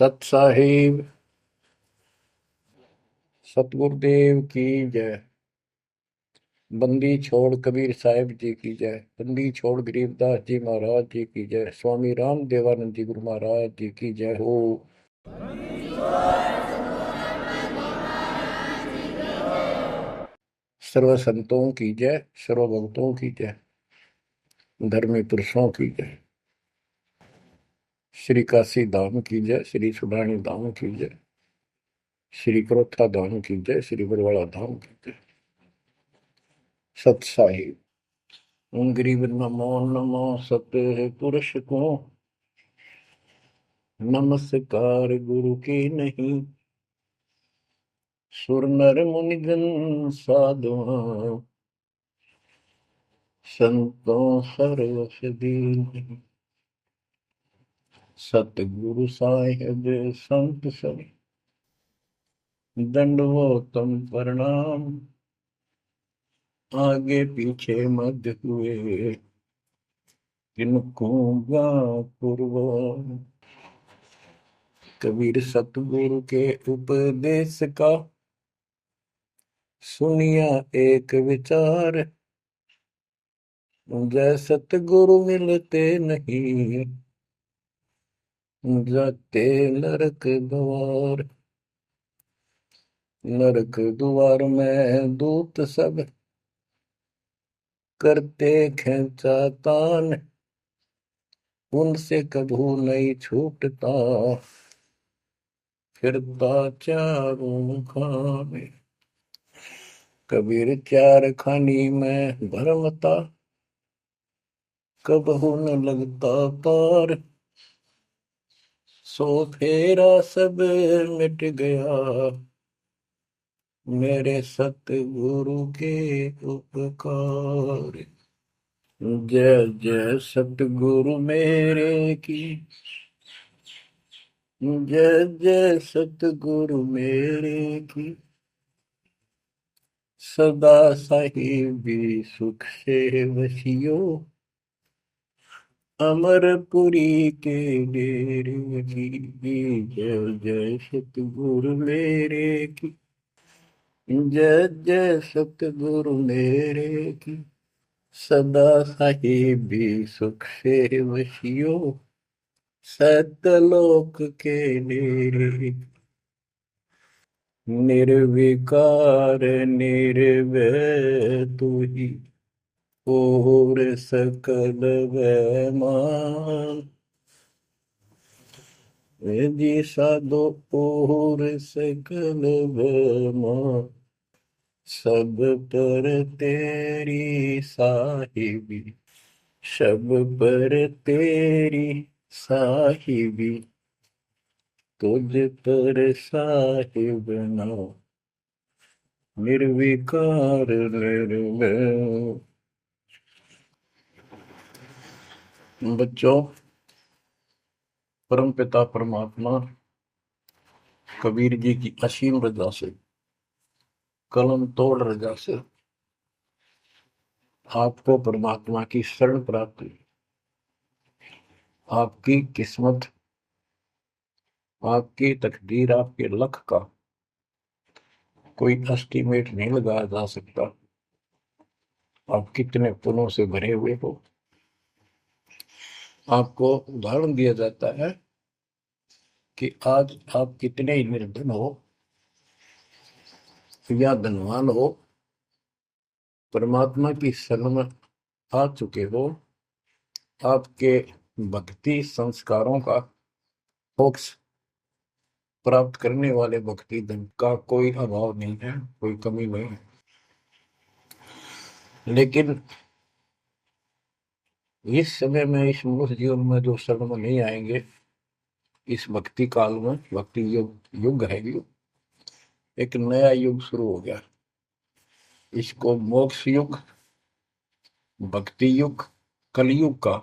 सत साहिब सतगुरुदेव की जय। बंदी छोड़ कबीर साहिब जी की जय। बंदी छोड़ गरीबदास जी महाराज जी की जय। स्वामी राम देवानंद जी गुरु महाराज जी की जय हो। सर्व संतों की जय, सर्व भक्तों की जय, धर्मी पुरुषों की जय। श्री काशी धाम की जय, श्री सुडानी धाम की जय, श्री क्रोथा धाम की जय, श्री बरवाड़ा धाम की जय। सत साहिब गरीब नमो नमो सत पुरुष को नमस्कार गुरु की नहीं। सुर नर मुनिगण साधुआ संतों सर्वस दीन। सतगुरु साहिब संत सब दंडवतम प्रणाम। आगे पीछे मध्य हुए किनको पूर्व। कबीर सतगुरु के उपदेश का सुनिया एक विचार। जय सतगुरु मिलते नहीं जाते नरक द्वार। नरक द्वार में दूत सब करते खेचातान। उनसे कभू नहीं छूटता फिरता चारों खाने। कबीर चार खानी में भरमता कबहू न लगता पार। सो फेरा सब मिट गया मेरे सतगुरु के उपकार। जय जय सतगुरु मेरे की जय जय सतगुरु मेरे की। सदा साहिबी सुख से वसियो अमरपुरी के डेरे की। जय जय सतगुरु मेरे की जय जय सतगुरु मेरे की। सदा साहिबी सुख से वसियो सतलोक के डेरे। निर्विकार निर्भय तू ही और सकल वैमान। जी साधो और सकल वैमान। सब पर तेरी साहिबी सब पर तेरी साहिबी। तुझ पर साहिब ना निर्विकार निर्भय। बच्चों, परम पिता परमात्मा कबीर जी की असीम रजा से, कलम तोड़ रजा से आपको परमात्मा की शरण प्राप्त हुई। आपकी किस्मत, आपकी तकदीर, आपके लक का कोई एस्टीमेट नहीं लगाया जा सकता। आप कितने पुण्यों से भरे हुए हो। आपको उदाहरण दिया जाता है कि आज आप कितने ही निर्धन हो या धनवान हो, परमात्मा की शरण में आ चुके हो। आपके भक्ति संस्कारों का मोक्ष प्राप्त करने वाले भक्ति धन का कोई अभाव नहीं है, कोई कमी नहीं है। लेकिन इस समय में, इस मनुष्य जीवन में जो शरण में नहीं आएंगे, इस भक्ति काल में, भक्ति युग है, एक नया युग शुरू हो गया। इसको मोक्ष युग, भक्ति युग, कलयुग का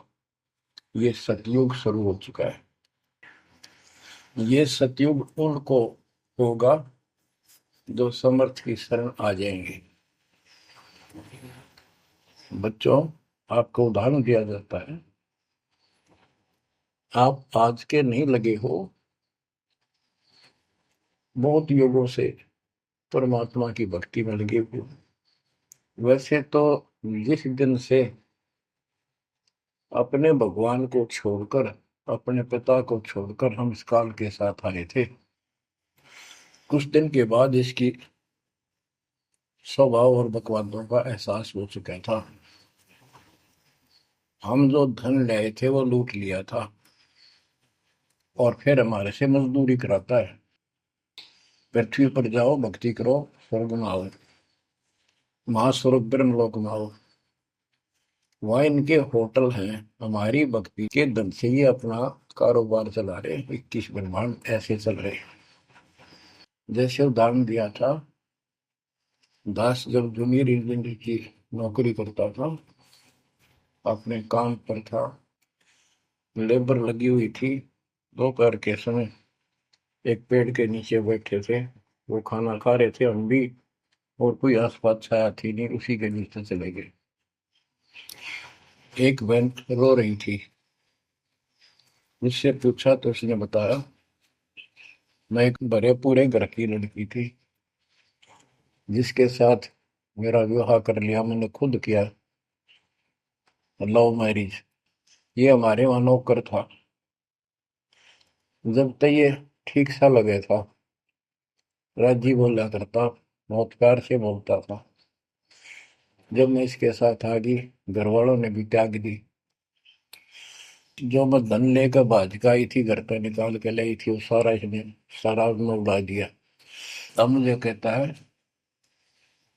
ये सतयुग शुरू हो चुका है। ये सतयुग उनको होगा जो समर्थ की शरण आ जाएंगे। बच्चों, आपको उदाहरण दिया जाता है, आप आज के नहीं लगे हो, बहुत युगों से परमात्मा की भक्ति में लगे हुए। वैसे तो जिस दिन से अपने भगवान को छोड़कर, अपने पिता को छोड़कर हम इस काल के साथ आए थे, कुछ दिन के बाद इसकी स्वभाव और बकवादों का एहसास हो चुका था। हम जो धन लाए थे वो लूट लिया था और फिर हमारे से मजदूरी कराता है। पृथ्वी पर जाओ, भक्ति करो, स्वर्ग में आओ, महास्वर्ग ब्रह्मलोक में आओ। वहाँ इनके होटल हैं, हमारी भक्ति के धन से ही अपना कारोबार चला रहे। 21 ब्रह्मांड ऐसे चल रहे। जैसे उदाहरण दिया था, दास जब जूनियर इंजीनियर की नौकरी करता था, अपने काम पर था, लेबर लगी हुई थी, दोपहर के समय एक पेड़ के नीचे बैठे थे, वो खाना खा रहे थे, हम भी, और कोई आसपास छाया थी नहीं, उसी के नीचे चले गए। एक बहन रो रही थी, उससे पूछा तो उसने बताया, मैं एक बड़े पूरे घर की लड़की थी जिसके साथ मेरा विवाह कर लिया, मैंने खुद किया, लव मैरिज। ये हमारे वहां नौकर था। जब तक ये ठीक सा लगे था, राजी बोला करता, बहुत प्यार से बोलता था। जब मैं इसके साथ आ गई, घर वालों ने भी त्याग दी। जो मैं धन लेकर भाज का आई थी, घर पे निकाल के लाई थी, वो सारा इसने, सारा उसने उड़ा दिया। अब मुझे कहता है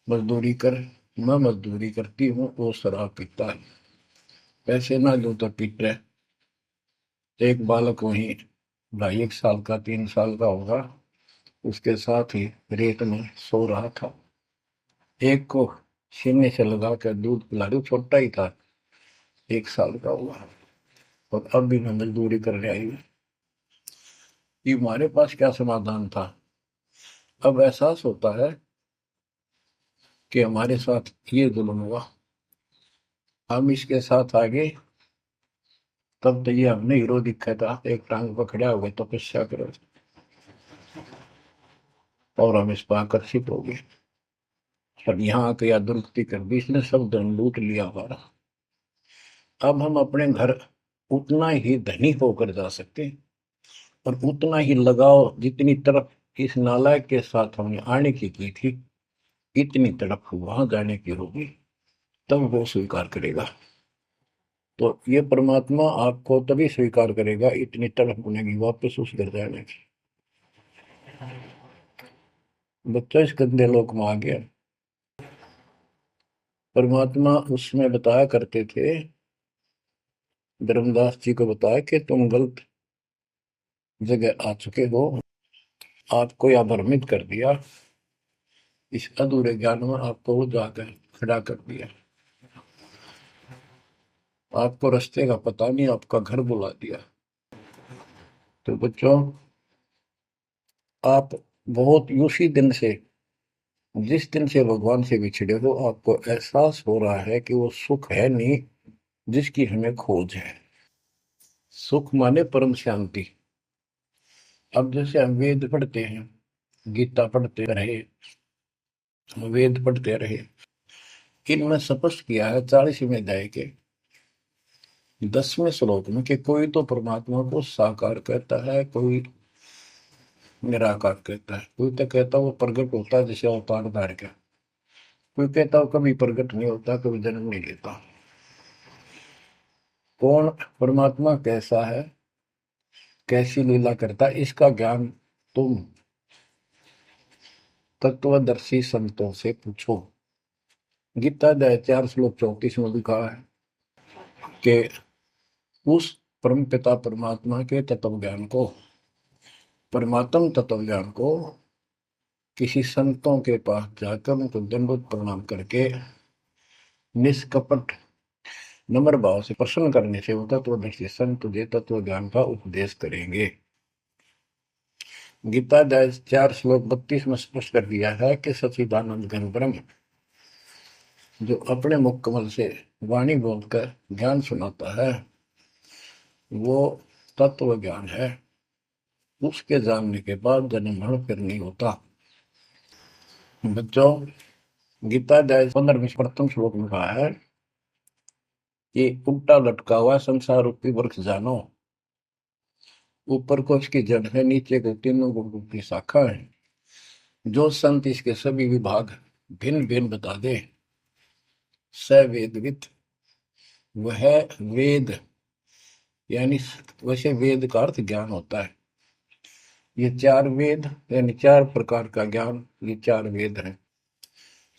मजदूरी कर। मैं मजदूरी करती हूँ, वो शराब पीता है, पैसे ना दूं तो पीट रहे। एक बालक वहीं 2.5 साल का, 3 साल का होगा, उसके साथ ही रेत में सो रहा था। एक को सीने से लगा कर दूध पिला रही, छोटा ही था, 1 साल का हुआ, और अब भी मैं मजदूरी करने आई हूँ। कि हमारे पास क्या समाधान था। अब एहसास होता है कि हमारे साथ ये जुल्म हुआ, हम इसके साथ आगे, तब तो ये हमने हीरो दिखा था, एक टांग पकड़ा हुआ तपस्या करो, और हम इस पर आकर्षित हो गए। पर यहाँ आके या दुरुस्ती कर दी इसने, सब धन लूट लिया हमारा। अब हम अपने घर उतना ही धनी होकर जा सकते हैं, और उतना ही लगाव जितनी तरफ इस नालायक के साथ हमने आने की थी, इतनी तरफ वहां जाने की होगी, तब वो स्वीकार करेगा। तो ये परमात्मा आपको तभी स्वीकार करेगा, इतनी तरफ बनेगी वापस उस घर जाने की। बच्चा इस गंदे लोक में आ गया। परमात्मा उसमें बताया करते थे, धर्मदास जी को बताया कि तुम गलत जगह आ चुके हो, आपको यह भ्रमित कर दिया, इस अधूरे ज्ञान में आपको वो जाकर खड़ा कर दिया, आपको रास्ते का पता नहीं, आपका घर बुला दिया। तो बच्चों, आप बहुत उसी दिन से, जिस दिन से भगवान से बिछड़े हो, आपको एहसास हो रहा है कि वो सुख है नहीं जिसकी हमें खोज है। सुख माने परम शांति। अब जैसे हम वेद पढ़ते हैं, गीता पढ़ते रहे, वेद पढ़ते रहे, इनमें स्पष्ट किया है 40वें अध्याय के 10वें श्लोक में कि कोई तो परमात्मा को साकार कहता है, कोई निराकार कहता है, कोई तो कहता है वो प्रकट होता है जैसे अवतार धार का, कोई कहता है कभी प्रकट नहीं होता, कभी जन्म नहीं लेता। कौन परमात्मा कैसा है, कैसी लीला करता है, इसका ज्ञान तुम तत्वदर्शी संतों से पूछो। गीता अध्याय 4 श्लोक 34 में लिखा है कि उस परम पिता परमात्मा के तत्व ज्ञान को, परमात्म तत्व ज्ञान को किसी संतों के पास जाकर उनको दंडवत प्रणाम करके निष्कपट नम्र भाव से प्रसन्न करने से वो तत्वदर्शी संत तुझे तत्व ज्ञान का उपदेश करेंगे। गीता अध्याय 4 श्लोक 32 में स्पष्ट कर दिया है कि सच्चिदानंद घन ब्रह्म जो अपने मुख कमल से वाणी बोलकर ज्ञान सुनाता है, वो तत्व ज्ञान है। उसके जानने के बाद जन्म मरण फिर नहीं होता। बच्चों, गीता अध्याय 15 में प्रथम श्लोक में कहा है कि उल्टा लटका हुआ संसार रूपी वृक्ष जानो, ऊपर को इसकी जड़ है, नीचे को तीनों गुणों की शाखा है। जो संत इसके सभी विभाग भिन्न भिन्न बता दे, स वेदविद, वह वेद, यानी वैसे वेद का अर्थ ज्ञान होता है। ये चार वेद यानी चार प्रकार का ज्ञान, ये चार वेद हैं।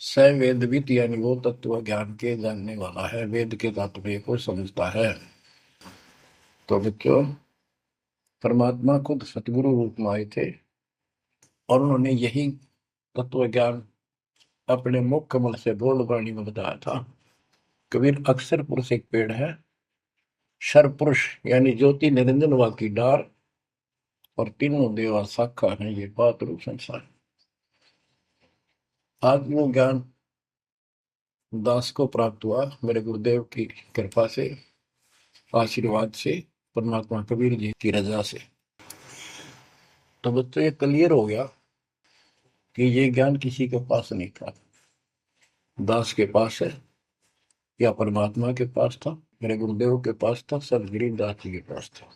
स वेदविद यानी वो तत्व ज्ञान के जानने वाला है, वेद के तात्पर्य को समझता है। तो बच्चों, परमात्मा खुद सतगुरु रूप में आए थे और उन्होंने यही तत्व ज्ञान अपने मुख कमल से बोल वाणी में बताया था। कबीर अक्षर पुरुष एक पेड़ है, शर पुरुष यानी ज्योति निरंजन वा की डार, और तीनों देवा शाखा है, ये बात रूप संसार। आज वो ज्ञान दास को प्राप्त हुआ मेरे गुरुदेव की कृपा से, आशीर्वाद से, परमात्मा कबीर जी की रजा से। तो बच्चों, ये क्लियर हो गया कि ये ज्ञान किसी के पास नहीं था, दास के पास है या परमात्मा के पास था, मेरे गुरुदेव के पास था, सदगिरी दास जी के पास था।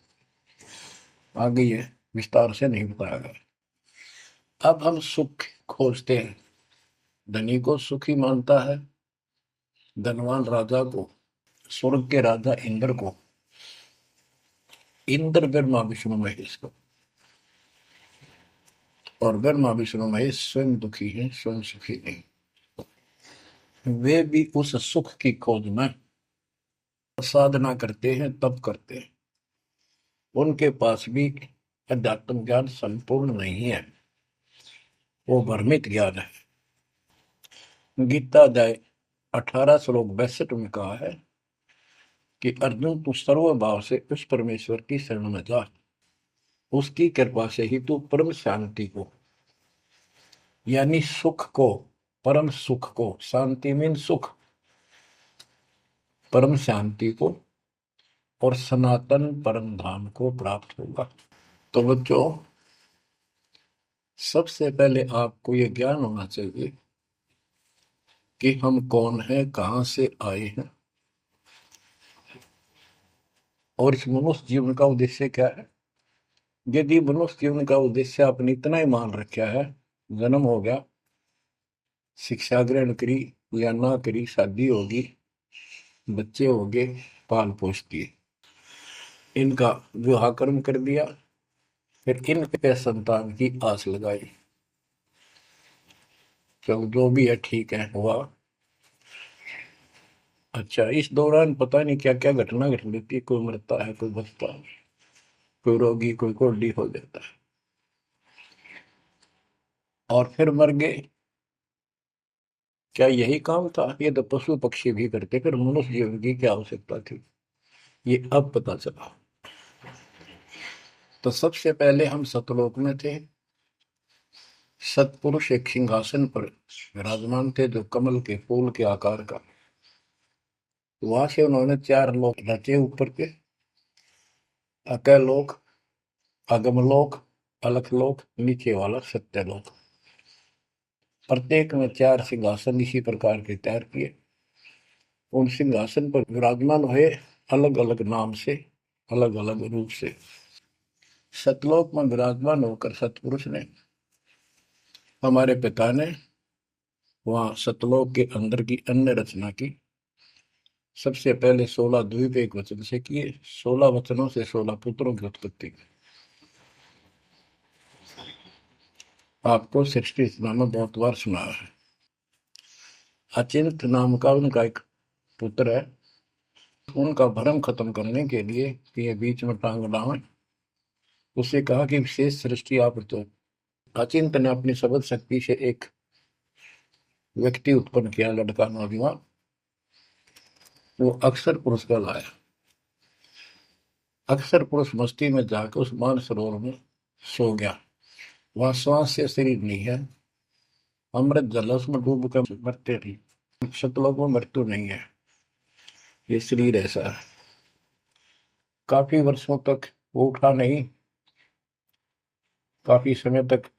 आगे ये विस्तार से नहीं बताया गया। अब हम सुख खोजते हैं। धनी को सुखी मानता है, धनवान राजा को, स्वर्ग के राजा इंद्र को, इंद्र ब्रह्मा विष्णु महेश को, और ब्रह्मा विष्णु महेश स्वयं दुखी है, स्वयं सुखी नहीं। वे भी उस सुख की खोज में साधना करते हैं, तप करते हैं। उनके पास भी अध्यात्म ज्ञान संपूर्ण नहीं है, वो भ्रमित ज्ञान है। गीता अध्याय 18 श्लोक 62 में कहा है कि अर्जुन, तू सर्व भाव से उस परमेश्वर की शरण में जा, उसकी कृपा से ही तू परम शांति को, यानी सुख को, परम सुख को, शांति मीन सुख, परम शांति को और सनातन परम धाम को प्राप्त होगा। तो बच्चों, सबसे पहले आपको यह ज्ञान होना चाहिए कि हम कौन हैं, कहां से आए हैं, और इस मनुष्य जीवन का उद्देश्य क्या है। यदि मनुष्य जीवन का उद्देश्य आपने इतना ही मान रखा है, जन्म हो गया, शिक्षा ग्रहण करी या ना करी, शादी होगी, बच्चे हो गए, पाल पोस दिए, इनका विवाह कर्म कर दिया, फिर इन पे संतान की आस लगाई, चलो जो भी है ठीक है, हुआ। अच्छा, इस दौरान पता नहीं क्या क्या घटना घट लेती है, कोई मरता है, कोई बचता है, कोई रोगी, कोई कोल्डी हो जाता है, और फिर मर गए। क्या यही काम था? ये तो पशु पक्षी भी करते, फिर मनुष्य जीवन की क्या आवश्यकता थी, ये अब पता चला। तो सबसे पहले हम सतलोक में थे, सतपुरुष एक सिंहासन पर विराजमान थे जो कमल के फूल के आकार का। वहां से उन्होंने चार लोक रचे ऊपर के, अकलोक, अगमलोक, अलखलोक, नीचे वाला सत्यलोक। प्रत्येक में चार सिंहासन इसी प्रकार के तैयार किए। उन सिंहासन पर विराजमान हुए अलग अलग नाम से, अलग अलग रूप से। सतलोक में विराजमान होकर सतपुरुष ने, हमारे पिता ने वहां सतलोक के अंदर की अन्य रचना की। सबसे पहले 16 द्वीप एक वचन से किए, 16 वचनों से 16 पुत्रों की उत्पत्ति की। आपको सृष्टि रचना में बहुत बार सुना है। अचिंत नाम का उनका एक पुत्र है, उनका भ्रम खत्म करने के लिए कि ये बीच में टांग डावे, उसे कहा कि विशेष सृष्टि आप तो। अचिंत ने अपनी शब्द शक्ति से एक व्यक्ति उत्पन्न किया, लड़का नौजवान, वो अक्षर पुरुष का लाया। अक्षर पुरुष मस्ती में जाकर उस मान सरोवर में सो गया। वहां श्वास से शरीर नहीं है, अमृत जल उसमें डूब कर मरते नहीं। सतलोक में मृत्यु नहीं है, ये शरीर ऐसा है। काफी वर्षों तक वो उठा नहीं, काफी समय तक।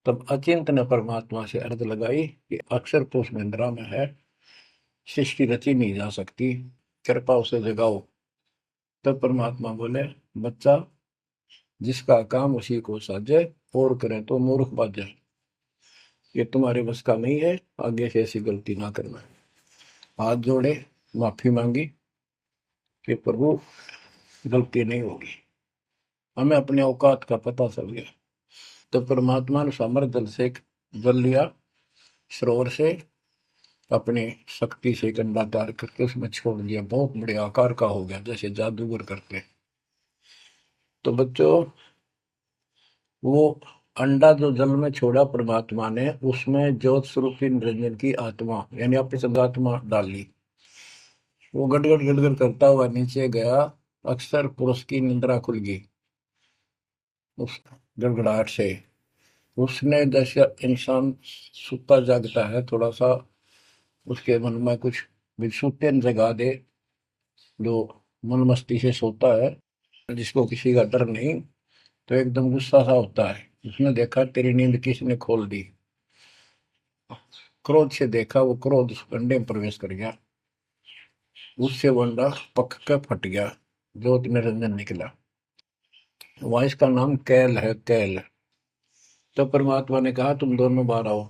तब अचिंत ने परमात्मा से अर्ज लगाई कि अक्षर तो उस निंद्रा में है, सृष्टि रची नहीं जा सकती, कृपा उसे जगाओ। तब परमात्मा बोले, बच्चा, जिसका काम उसी को साजे, और करें तो मूर्ख बाजे। ये तुम्हारे बस का नहीं है, आगे से ऐसी गलती ना करना। हाथ जोड़े, माफी मांगी कि प्रभु गलती नहीं होगी, हमें अपने औकात का पता चल गया। तो परमात्मा ने समर जल से जल लिया, सरोवर से, अपनी शक्ति से एक अंडा तैयार करके उसमें छोड़ दिया। बहुत बड़े आकार का हो गया, जैसे जादूगर करते। तो बच्चों, वो अंडा जो जल में छोड़ा परमात्मा ने, उसमें ज्योत स्वरूपी निरंजन की आत्मा यानी अपनी संगात्मा डाली। वो गड़गड़ गड़गड़ करता हुआ नीचे गया। अक्सर पुरुष की निंद्रा खुल गई उस गड़गड़ाहट से। उसने, जैसे इंसान सुता जागता है, थोड़ा सा उसके मन में कुछ विक्षुप्तन जगा दे, जो मन मस्ती से सोता है, जिसको किसी का डर नहीं, तो एकदम गुस्सा सा होता है। उसने देखा तेरी नींद किसने खोल दी। क्रोध से देखा, वो क्रोध उस अंडे में प्रवेश कर गया। उससे वो अंडा पक के फट गया, ज्योत निरंजन निकला। वहां इसका नाम कैल है, कैल। तो परमात्मा ने कहा, तुम दोनों बाहर आओ।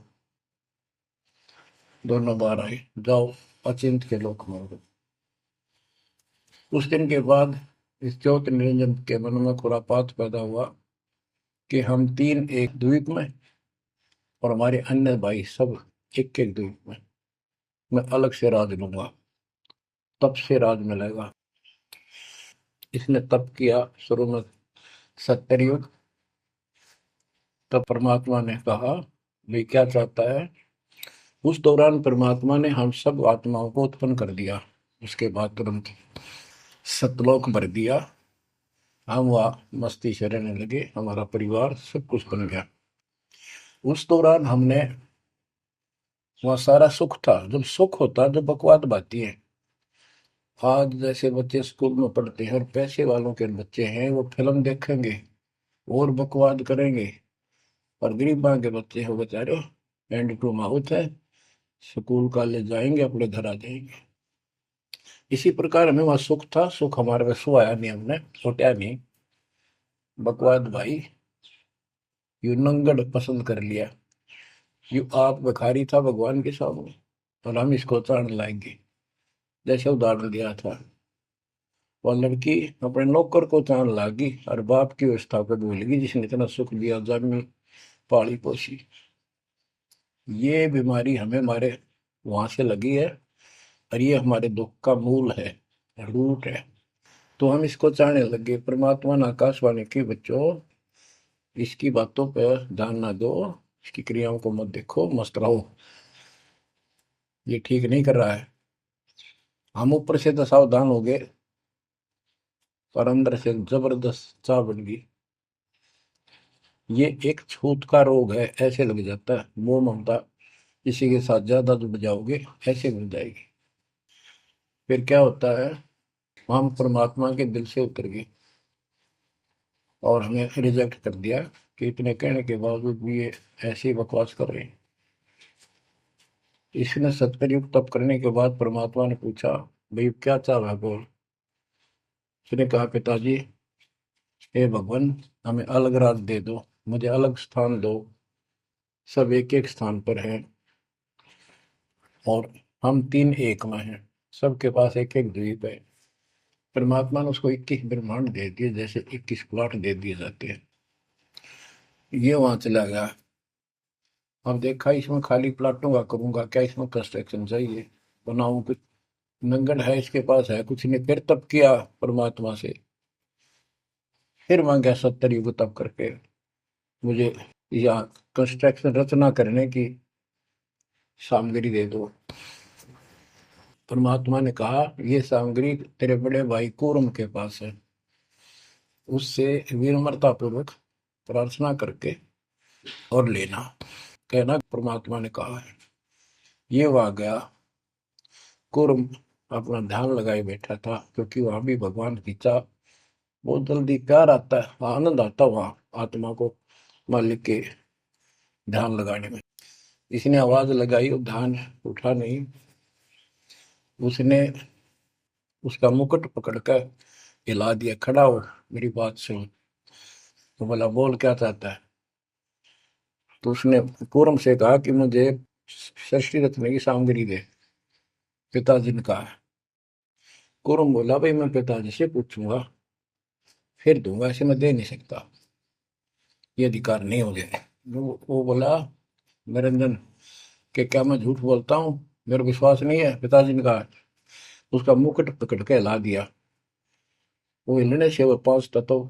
दोनों बाहर आए, जाओ अचिंत के लोक में। उस दिन के बाद इस ज्योति निरंजन के मन में खुरापात पैदा हुआ कि हम तीन एक द्वीप में, और हमारे अन्य भाई सब एक एक द्वीप में। मैं अलग से राज लूंगा, तप से राज मिलेगा। इसने तप किया शुरू में, सत्तर युग। तब परमात्मा ने कहा, भाई क्या चाहता है। उस दौरान परमात्मा ने हम सब आत्माओं को उत्पन्न कर दिया। उसके बाद तुरंत सतलोक भर दिया। हम वहाँ मस्ती से रहने लगे, हमारा परिवार सब कुछ बन गया। उस दौरान हमने, वहाँ सारा सुख था। जब सुख होता, जब बकवाद बाती है। आज जैसे बच्चे स्कूल में पढ़ते हैं और पैसे वालों के बच्चे हैं, वो फिल्म देखेंगे और बकवाद करेंगे। और गरीबां के बच्चे हो बेचारे, एंड टू माउथ है, स्कूल कॉलेज जाएंगे, अपने घर आ जाएंगे। इसी प्रकार हमें वहाँ सुख था। सुख हमारे में सो आया नहीं, हमने सोचा नहीं। बकवाद भाई, यू नंगड़ पसंद कर लिया। यू आप भिखारी था भगवान के सामने, और हम इसको चाण लाएंगे। जैसे उदाहरण दिया था, वो लड़की अपने नौकर को चाण लागी और बाप की व्यवस्था को भूल गई, जिसने इतना सुख दिया, जमी पाली पोसी। ये बीमारी हमें हमारे वहां से लगी है, और ये हमारे दुख का मूल है, रूट है। तो हम इसको चाहने लगे। परमात्मा ने आकाशवाणी की, बच्चों इसकी बातों पर ध्यान ना दो, इसकी क्रियाओं को मत देखो, मस्त रहो, ये ठीक नहीं कर रहा है। हम ऊपर से तो सावधान हो गए, पर अंदर से जबरदस्त चाह बन गई। ये एक छूत का रोग है, ऐसे लग जाता है। मोह ममता किसी के साथ ज्यादा जुड़ जाओगे, ऐसे मिल जाएगी। फिर क्या होता है, हम परमात्मा के दिल से उतर गए और हमें रिजेक्ट कर दिया कि इतने कहने के बावजूद भी ये ऐसी बकवास कर रहे हैं। इसने सत्कर्युग तप करने के बाद परमात्मा ने पूछा, भाई क्या चाह रहा है, बोल। उसने कहा, पिताजी, हे भगवान, हमें अलग राज दे दो, मुझे अलग स्थान दो। सब एक एक स्थान पर हैं, और हम तीन एक में हैं। सबके पास एक एक द्वीप है। परमात्मा ने उसको 21 ब्रह्मांड दे दिए, जैसे 21 प्लॉट दे दिए जाते हैं। ये वहां चला गया। अब देखा, इसमें खाली प्लाटों का करूंगा क्या, इसमें कंस्ट्रक्शन चाहिए, बनाऊं कुछ। नंगन है, इसके पास है कुछ नहीं। फिर तप किया परमात्मा से, फिर मांगा 70 युग तप करके, मुझे यहाँ कंस्ट्रक्शन रचना करने की सामग्री दे दो। परमात्मा ने कहा, ये सामग्री तेरे बड़े भाई कूर्म के पास है, उससे विनम्रता पूर्वक प्रार्थना करके और लेना। कहना परमात्मा ने कहा है। ये वहां गया। कूर्म अपना ध्यान लगाए बैठा था, क्योंकि वहां भी भगवान की चाह, बहुत जल्दी प्यार आता है, आनंद आता है वहां आत्मा को। मालिक के ध्यान लगाने में। इसने आवाज लगाई और ध्यान उठा नहीं। उसने उसका मुकुट पकड़कर हिला दिया, खड़ा हो, मेरी बात सुन। तो बोला, बोल क्या चाहता है? तो उसने कूर्म से कहा कि मुझे षष्ठी रत्न की सामग्री दे, पिताजी ने कहा। कूर्म बोला, भाई मैं पिताजी से पूछूंगा फिर दूंगा, ऐसे मैं दे नहीं सकता, ये अधिकार नहीं हो गया। वो बोला, निरंजन, कि क्या मैं झूठ बोलता हूँ? मेरा विश्वास नहीं है? पिताजी ने कहा। उसका मुकुट पकड़ के हिला दिया। वो हिलने से वो 5 तत्व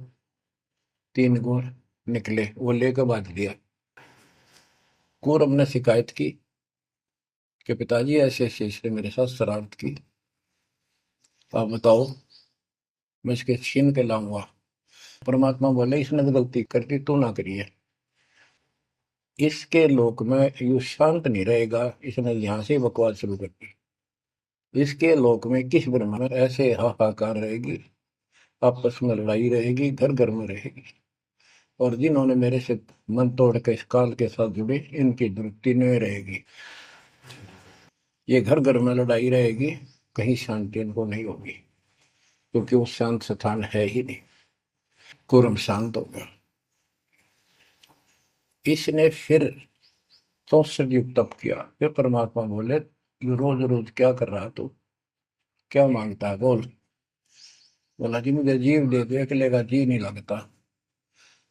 3 गुण निकले, वो लेकर बांध दिया। कूर्म ने शिकायत की कि पिताजी ऐसे ऐसे इसने मेरे साथ शरारत की, आप बताओ, मैं इसके छीन के लाऊंगा। परमात्मा बोले, इसने तो गलती कर दी, तू ना करिए। इसके लोक में यू शांत नहीं रहेगा, इसने यहां से बकवास शुरू कर दी। इसके लोक में किस ब्रह्म में ऐसे हाहाकार रहेगी, आपस में लड़ाई रहेगी, घर घर में रहेगी। और जिन्होंने मेरे से मन तोड़ के इस काल के साथ जुड़े, इनकी तृप्ति नहीं रहेगी। ये घर घर में लड़ाई रहेगी, कहीं शांति इनको नहीं होगी, क्योंकि वो शांत स्थान है ही नहीं। कुरम शांत हो गया। इसने फिर 64 युग तप किया। फिर परमात्मा बोले, ये रोज रोज क्या कर रहा तू, क्या मांगता है, बोल। बोला, जी मुझे जीव दे दे, अकेले का जी नहीं लगता।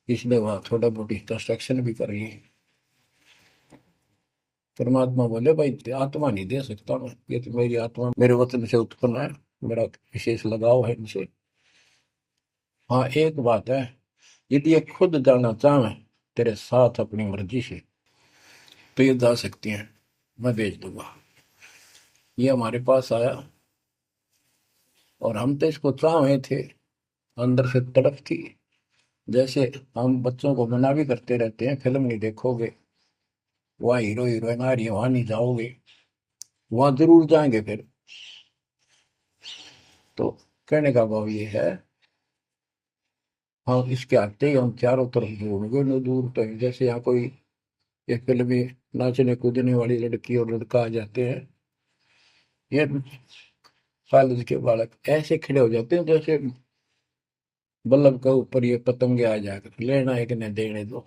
इसलिए वहां थोड़ा बहुत कंस्ट्रक्शन भी कर रही है। परमात्मा बोले, भाई आत्मा नहीं दे सकता मैं, ये तो मेरी आत्मा मेरे वतन से उत्पन्न है, मेरा विशेष लगाव है इनसे। हाँ, एक बात है, यदि ये खुद जाना चाहे तेरे साथ अपनी मर्जी से, तो ये जा सकती हैं, मैं भेज दूंगा। ये हमारे पास आया और हम तो इसको चाहे थे, अंदर से तड़प थी। जैसे हम बच्चों को मना भी करते रहते हैं, फिल्म नहीं देखोगे, वहाँ हीरो हीरोइन आ रही है, वहां नहीं जाओगे, वहां जरूर जाएंगे फिर। तो कहने का भाव ये है, हाँ, इसके आते ही हम चारों तरफ ढूंढोगे न दूर तक। जैसे यहाँ कोई एक फिल्म में नाचने कूदने वाली लड़की और लड़का आ जाते हैं, ये कॉलेज के बालक ऐसे खड़े हो जाते हैं जैसे बल्लभ के ऊपर ये पतंगे आ जाकर, लेना एक ने देने दो।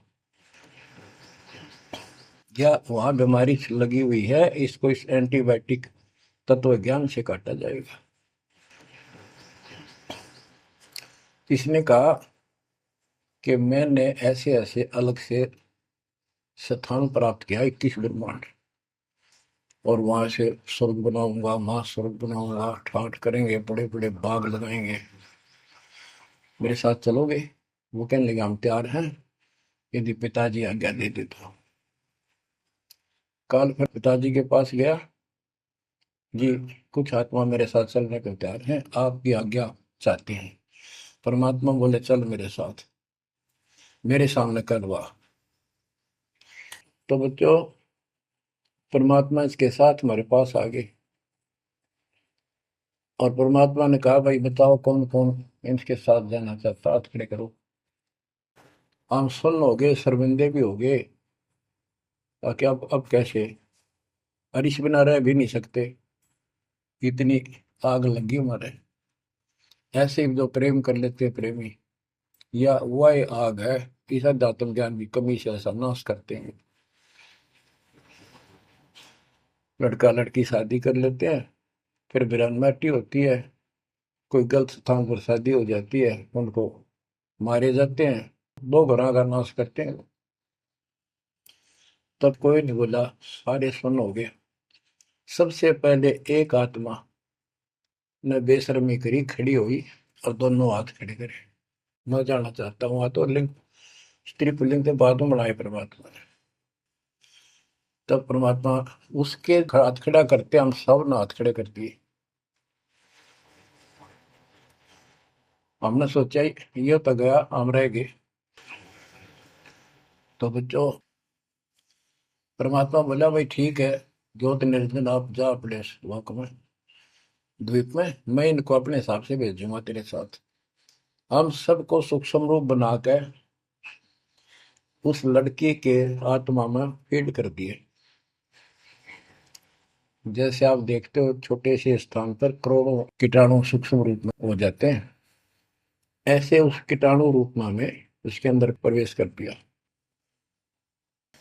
या वहां बीमारी लगी हुई है, इसको इस एंटीबायोटिक तत्व ज्ञान से काटा जाएगा। इसने कहा कि मैंने ऐसे ऐसे अलग से स्थान प्राप्त किया, 21 ब्रह्मांड, और वहां से स्वर्ग बनाऊंगा, महास्वर्ग बनाऊंगा, ठाठ करेंगे, बड़े बड़े बाग लगाएंगे, मेरे साथ चलोगे? वो कहने लगे, हम तैयार हैं, यदि पिताजी आज्ञा दे दे तो। काल फिर पिताजी के पास गया, जी कुछ आत्मा मेरे साथ चलने को तैयार हैं, आपकी आज्ञा चाहते हैं। परमात्मा बोले, चल मेरे साथ, मेरे सामने करवा। तो बच्चों, परमात्मा इसके साथ हमारे पास आ गए और परमात्मा ने कहा, भाई बताओ कौन कौन इनके साथ जाना चाहता, हाथ खड़े करो। हम सुन हो गए, शर्मिंदे भी हो गए, ताकि अब कैसे, अरिश बिना रह भी नहीं सकते, इतनी आग लगी हमारे। ऐसे ही जो प्रेम कर लेते हैं प्रेमी, या वह आग है, इस अध्यात्म ज्ञान की कमी से ऐसा नाश करते हैं। लड़का लड़की शादी कर लेते हैं, फिर वीरानमाटी होती है, कोई गलत स्थान पर शादी हो जाती है, उनको मारे जाते हैं, 2 घरों का नाश करते हैं। तब कोई नहीं बोला, सारे सुन हो गए। सबसे पहले एक आत्मा ने बेशर्मी करी, खड़ी हुई और दोनों हाथ खड़े करे। मैं जाना चाहता हूँ, हाथ और लिंग स्त्री पुल्लिंग के बाद में बनाए परमात्मा ने। तब परमात्मा उसके हाथ खड़ा करते, हम सब ने हाथ खड़े कर दिए। हमने सोचा ये तो गया, हम रह गए। तो बच्चों, परमात्मा बोला, भाई ठीक है, ज्योत निरंजन आप जा अपने लोक में, द्वीप में, मैं इनको अपने हिसाब से भेजूंगा तेरे साथ। हम सबको सूक्ष्म रूप बना के उस लड़की के आत्मा में फीड कर दिए। जैसे आप देखते हो छोटे से स्थान पर करोड़ों कीटाणु सूक्ष्म रूप में हो जाते हैं, ऐसे उस कीटाणु रूप में उसके अंदर प्रवेश कर दिया।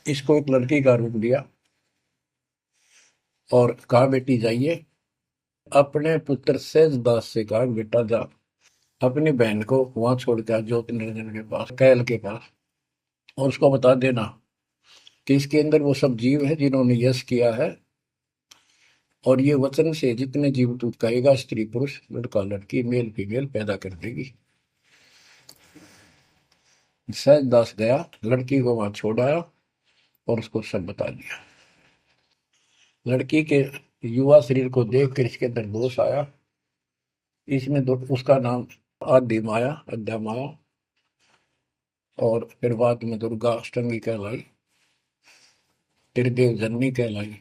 इसको एक लड़की का रूप दिया और कहा बेटी जाइए, अपने पुत्र सहजदास से कहा बेटा जा अपनी बहन को वहां छोड़ के ज्योति निरंजन के पास, कैल के पास, और उसको बता देना कि इसके अंदर वो सब जीव है जिन्होंने यश किया है, और ये वचन से जितने जीव तू कहेगा स्त्री पुरुष लड़का लड़की मेल फीमेल पैदा कर देगी। सहजदास गया, लड़की को वहां छोड़ आया और उसको सब बता दिया। लड़की के युवा शरीर को देख कर इसके अंदर दोष आया। इसमें उसका नाम आदि माया, अद्या माया, और फिर बाद में दुर्गा अष्टंगी कहलाई, त्रिदेव जननी कहलाई।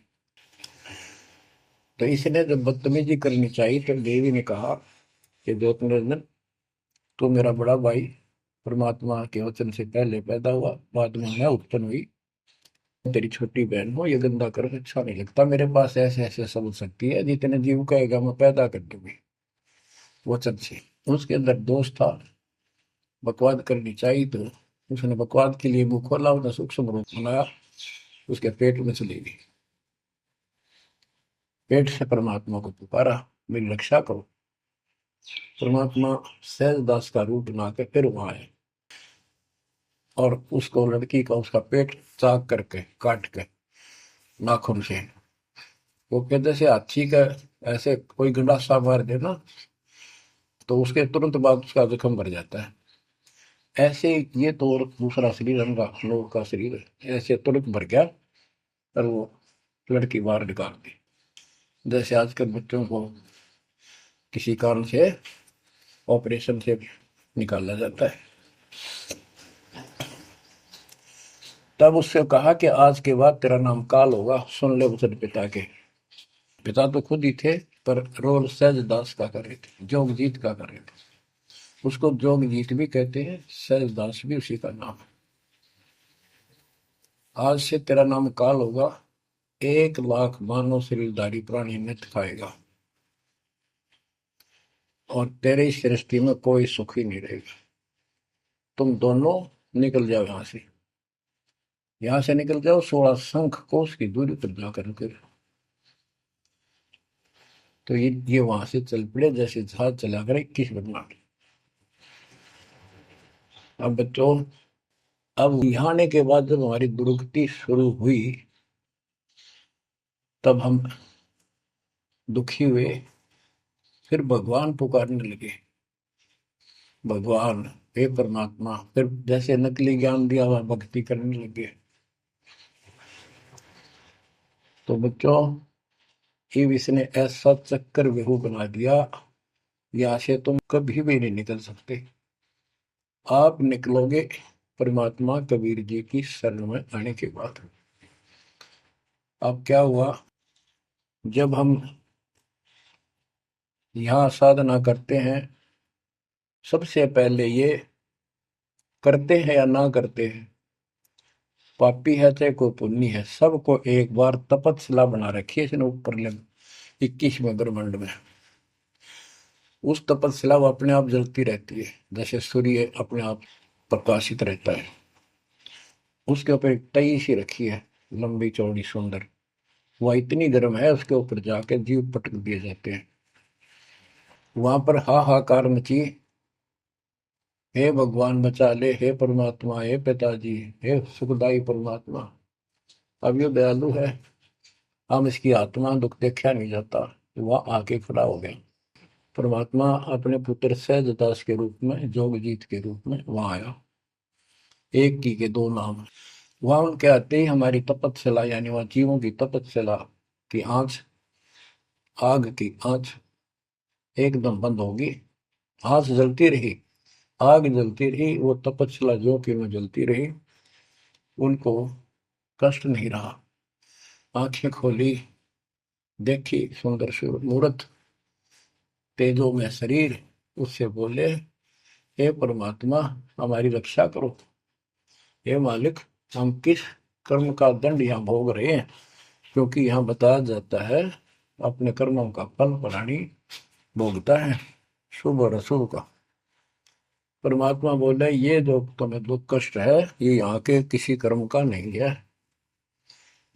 तो इसने जब बदतमीजी करनी चाहिए तो देवी ने कहा कि ज्योति निरंजन तू मेरा बड़ा भाई परमात्मा के वचन से पहले पैदा हुआ, बाद में मैं उत्पन्न हुई, तेरी छोटी बहन हो, ये गंदा कर अच्छा नहीं लगता, मेरे पास ऐसे ऐसे समझ सकती है, जितने जीव कहेगा मैं पैदा कर दूंगी वचन से। उसके अंदर दोष था, बकवाद करनी चाहिए, तो उसने बकवाद के लिए मुंह खोला, उसने सूक्ष्म रूप बनाया, उसके पेट में चली गई। पेट से परमात्मा को पुकारा मेरी रक्षा करो। परमात्मा सहजदास का रूप बना के फिर वहां आए और उसको लड़की का उसका पेट चाक करके काट के नाखून से, वो कहते से हाथी का ऐसे कोई गंडासा मार देना तो उसके तुरंत बाद उसका जख्म भर जाता है, ऐसे ये तो और दूसरा शरीर अंगा लोग का शरीर ऐसे तुरंत भर गया और वो लड़की बाहर निकाल दी। जैसे आजकल बच्चों को किसी कारण से ऑपरेशन से निकाला जाता है। तब उससे कहा कि आज के बाद तेरा नाम काल होगा, सुन ले वचन पिता के। पिता तो खुद ही थे पर रोल सहजदास का कर रहे थे, जोगजीत का कर रहे थे। उसको जोगजीत भी कहते हैं, सहजदास भी उसी का नाम है। आज से तेरा नाम काल होगा, 1,00,000 मानव शरीरधारी प्राणी नित्य खाएगा और तेरे इस सृष्टि में कोई सुख ही नहीं रहेगा। तुम दोनों निकल जाओ यहां से निकल जाओ 16 शंख कोस की दूरी पर जाकर रुके। तो ये वहां से चल पड़े जैसे जहाज चला कर 21 ब्रह्मांड। अब बच्चों, अब यहाँ आने के बाद जब हमारी दुर्गति शुरू हुई तब हम दुखी हुए, फिर भगवान पुकारने लगे, भगवान हे परमात्मा, फिर जैसे नकली ज्ञान दिया हुआ भक्ति करने लगे। तो बच्चों, ये इसने ऐसा चक्कर व्यू बना दिया, यहाँ से तुम कभी भी नहीं निकल सकते। आप निकलोगे परमात्मा कबीर जी की शरण में आने के बाद। अब क्या हुआ, जब हम यहाँ साधना करते हैं, सबसे पहले ये करते हैं या ना करते हैं, पापी है चाहे कोई पुण्य है, सबको एक बार तपस्या बना रखी है इसने ऊपर 21वें ब्रह्मांड में। उस तपस्या वो अपने आप जलती रहती है, जैसे सूर्य अपने आप प्रकाशित रहता है। उसके ऊपर एक तई सी रखी है, लंबी चौड़ी सुंदर, वह इतनी गर्म है उसके ऊपर जाके जीव पटक दिए जाते हैं। वहां पर हाहाकार मची, हे भगवान बचा ले, हे परमात्मा, हे पिताजी, हे सुखदाई परमात्मा। अब ये दयालु है, हम इसकी आत्मा दुख देखा नहीं जाता, वह आके खड़ा हो गया। परमात्मा अपने पुत्र सहजदास के रूप में, जोगजीत के रूप में वहां आया। एक की के दो नाम। वहां उनके आते ही हमारी तपस्या, यानी वह जीवों की तपस्या की आंच, आग की आंच एकदम बंद होगी। आंच जलती रही, आग जलती रही, वो तपस्या जो कि में जलती रही, उनको कष्ट नहीं रहा। आंखें खोली, देखी सुंदर मूर्त, तेजो में शरीर, उससे बोले हे परमात्मा हमारी रक्षा करो, हे मालिक, हम किस कर्म का दंड यहाँ भोग रहे हैं, क्योंकि यहाँ बताया जाता है अपने कर्मों का फल प्राणी भोगता है, शुभ और अशुभ का। परमात्मा बोले ये जो तुम्हें दुख कष्ट है ये यहाँ के किसी कर्म का नहीं है,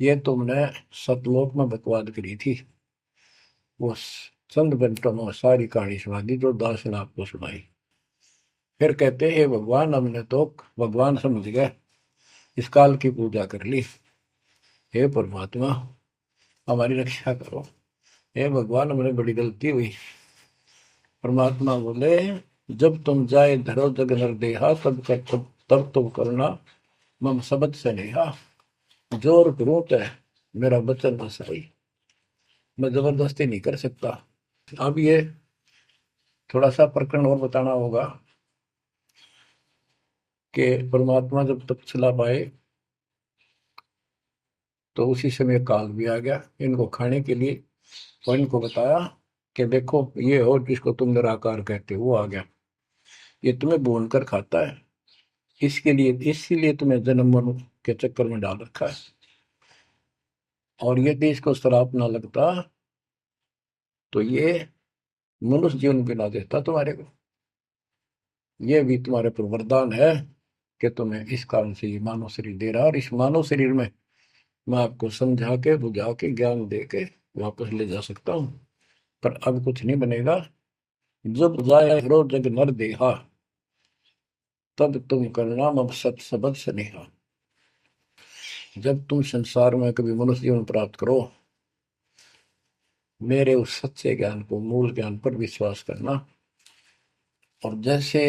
ये तुमने सतलोक में बकवाद करी थी। वो चंद घंटों में सारी कहानी सुना दी जो दास ने आपको सुनाई। फिर कहते हे भगवान, हमने तो भगवान समझ गए, इस काल की पूजा कर ली। हे परमात्मा, हमारी रक्षा करो। हे भगवान, हमने बड़ी गलती हुई। परमात्मा बोले जब तुम जाए धरो जग नर देहा, तब तुम करना मम शब्द से नेहा। जोर करूं है मेरा वचन न सही, मैं जबरदस्ती नहीं कर सकता। अब ये थोड़ा सा प्रकरण और बताना होगा कि परमात्मा जब तपस्या पाए तो उसी समय काल भी आ गया इनको खाने के लिए, और इनको बताया कि देखो ये हो जिसको तुम निराकार कहते हो वो आ गया, ये तुम्हें भून कर खाता है, इसके लिए इसीलिए तुम्हें जन्म मरण के चक्कर में डाल रखा है। और यदि इसको श्राप ना लगता तो ये मनुष्य जीवन भी ना देता तुम्हारे को। ये भी तुम्हारे पर वरदान है कि तुम्हें इस कारण से ये मानव शरीर दे रहा है, और इस मानव शरीर में मैं आपको समझा के बुझा के ज्ञान दे के वापस ले जा सकता हूँ। पर अब कुछ नहीं बनेगा। जब जाए रो जग नर देहा, तब तुम करना मब सत सबद स्नेहा। जब तुम संसार में कभी मनुष्य जीवन प्राप्त करो, मेरे उस सच्चे ज्ञान को, मूल ज्ञान पर विश्वास करना, और जैसे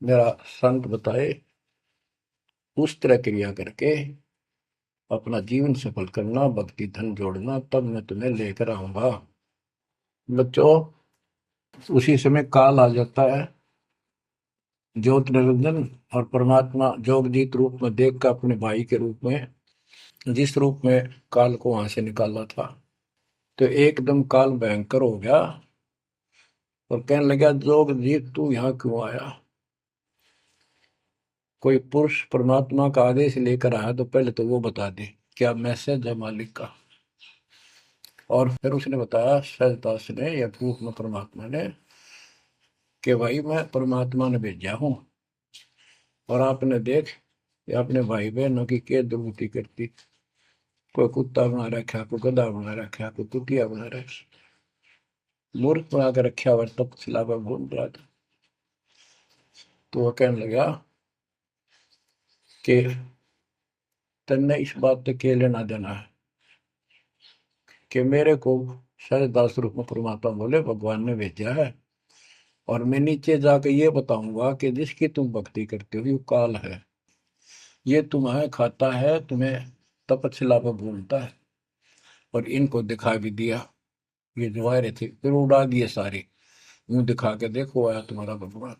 मेरा संत बताए उस तरह क्रिया करके अपना जीवन सफल करना, भक्ति धन जोड़ना, तब मैं तुम्हें लेकर आऊंगा। बच्चों, उसी समय काल आ जाता है ज्योत निरंजन, और परमात्मा जोगजीत रूप में देख कर अपने भाई के रूप में, जिस रूप में काल को वहां से निकाला था, तो एकदम काल भयंकर हो गया और कहने लगा जोगजीत तू यहाँ क्यों आया। कोई पुरुष परमात्मा का आदेश लेकर आया तो पहले तो वो बता दे क्या मैसेज है मालिक का। और फिर उसने बताया सहजदास ने या रूप में परमात्मा ने कि भाई मैं परमात्मा ने भेजा हूं, और आपने देख ये अपने भाई बहनों की क्या दुर्गति करती, कोई कुत्ता बना रखा, कोई गधा बना रखा, कोई कुतिया बना रखा, मूर्ख बना के रखा हुआ तब सिलावा घूम रहा था। तो वह कहने लगा कि तन्ने इस बात से के लेना देना है कि मेरे को सहजदास रूप में परमात्मा बोले भगवान ने भेजा है, और मैं नीचे जाकर ये बताऊंगा कि जिसकी तुम भक्ति करते हो ये काल है, ये तुम्हें खाता है, तुम्हें तपस्या पर भूलता है। और इनको दिखा भी दिया, ये जो आ रहे थे फिर उड़ा दिए सारे, यूं दिखा के देखो आया तुम्हारा भगवान।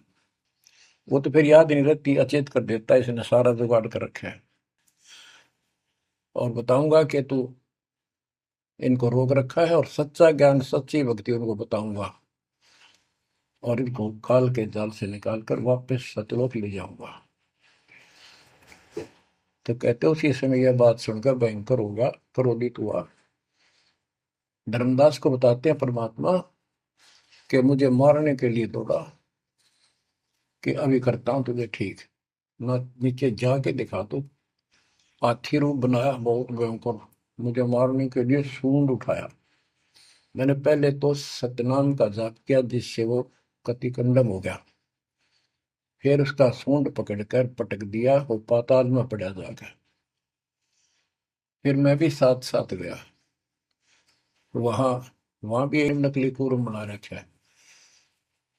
वो तो फिर याद नहीं रहती, अचेत कर देता है, इसने सारा जुगाड़ कर रखा है। और बताऊंगा कि तू इनको रोक रखा है, और सच्चा ज्ञान सच्ची भक्ति उनको बताऊंगा, और इनको काल के जाल से निकाल कर वापस सतलोक ले जाऊंगा। तो कहते उसी समय यह बात सुनकर भयंकर होगा, क्रोधित हुआ। धर्मदास को बताते हैं परमात्मा कि मुझे मारने के लिए दौड़ा कि अभी करता हूं तुझे ठीक, ना नीचे जाके दिखा दो। हाथी रूप बनाया बहुत भयंकर, मुझे मारने के लिए सूंड उठाया। मैंने पहले तो सतनाम का जाप किया जिससे वो कतिकंडम हो गया, फिर उसका सूंड पकड़कर पटक दिया, वो पाताल में पड़ा जाकर। फिर मैं भी साथ साथ गया, वहां वहां भी एक नकली कूर्म बना रखा है,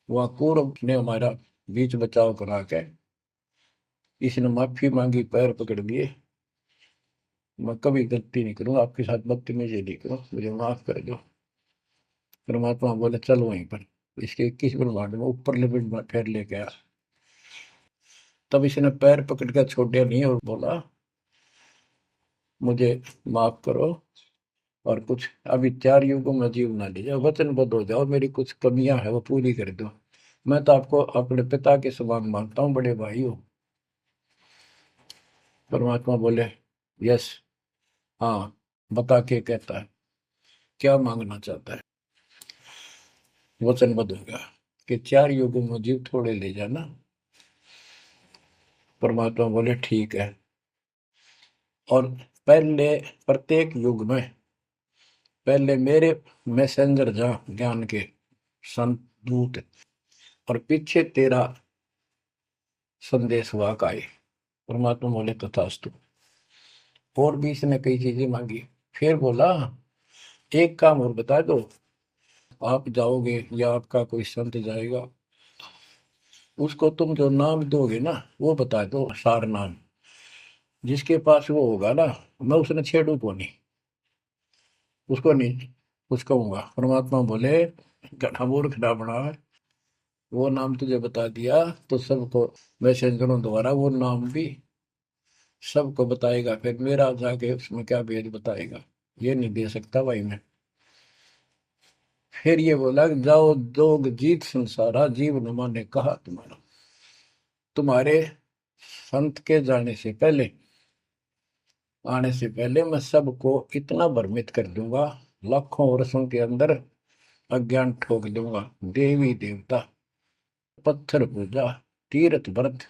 वहां कूर्म ने हमारा बीच बचाव करा के इसने माफी मांगी, पैर पकड़ लिए, मैं कभी गलती नहीं करूँ आपके साथ, बदतमीजी नहीं करूँ, मुझे माफ कर दो। परमात्मा बोले चल वहीं पर इसके 21 ब्रह्मांड में ऊपर लिमिट फिर लेके आया। तब इसने पैर पकड़ कर छोड़े नहीं और बोला मुझे माफ करो, और कुछ अभी 4 युगों में जीव ना लीजिए, वचनबद्ध हो जाओ, मेरी कुछ कमियां है वो पूरी कर दो। मैं तो आपको अपने पिता के समान मानता हूँ, बड़े भाई हो। परमात्मा बोले यस, हाँ, बता के कहता है क्या मांगना चाहता है। वचनबद्ध हो गया कि 4 युगों में जीव थोड़े ले जाना। परमात्मा बोले ठीक है। और पहले प्रत्येक युग में पहले मेरे मैसेंजर जा ज्ञान के संत दूत, और पीछे तेरा संदेश वाहक आए। परमात्मा बोले तथास्तु। और भी इसने कई चीजें मांगी। फिर बोला एक काम और बता दो, आप जाओगे या आपका कोई संत जाएगा, उसको तुम जो नाम दोगे ना वो बता दो, सार नाम। जिसके पास वो होगा ना, मैं उसने छेड़ू को नहीं, उसको नहीं कुछ कहूंगा। परमात्मा बोले गधा मूर्ख ना बना, वो नाम तुझे बता दिया तो सबको मैसेंजरों द्वारा वो नाम भी सबको बताएगा, फिर मेरा जाके उसमें क्या भेद बताएगा, ये नहीं दे सकता भाई मैं। फिर ये बोला कि जाओ दोग जीत संसारा, जीव न माने कहा तुम्हारा। तुम्हारे संत के जाने से पहले, आने से पहले मैं सबको इतना भ्रमित कर दूंगा, लाखों वर्षों के अंदर अज्ञान ठोक दूंगा। देवी देवता, पत्थर पूजा, तीर्थ व्रत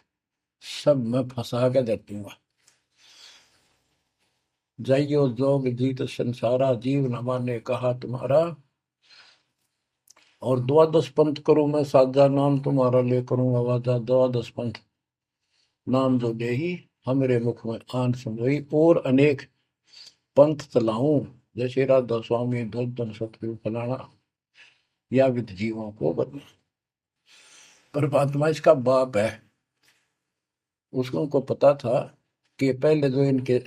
सब मैं फंसा के दे दूंगा। जाइयो जोग जीत संसारा, जीव न माने कहा तुम्हारा। और द्वादश पंथ करूं मैं साजा, नाम तुम्हारा ले करूंगा वाजा। द्वादश पंथ नाम जो देही, हमरे मुख में आन समोई। और अनेक पंथ चलाऊं, जैसे राधा स्वामी, धन सतगुरु फलाना, या विद जीवों को बदला। परमात्मा इसका बाप है। उसको को पता था कि पहले जो इनके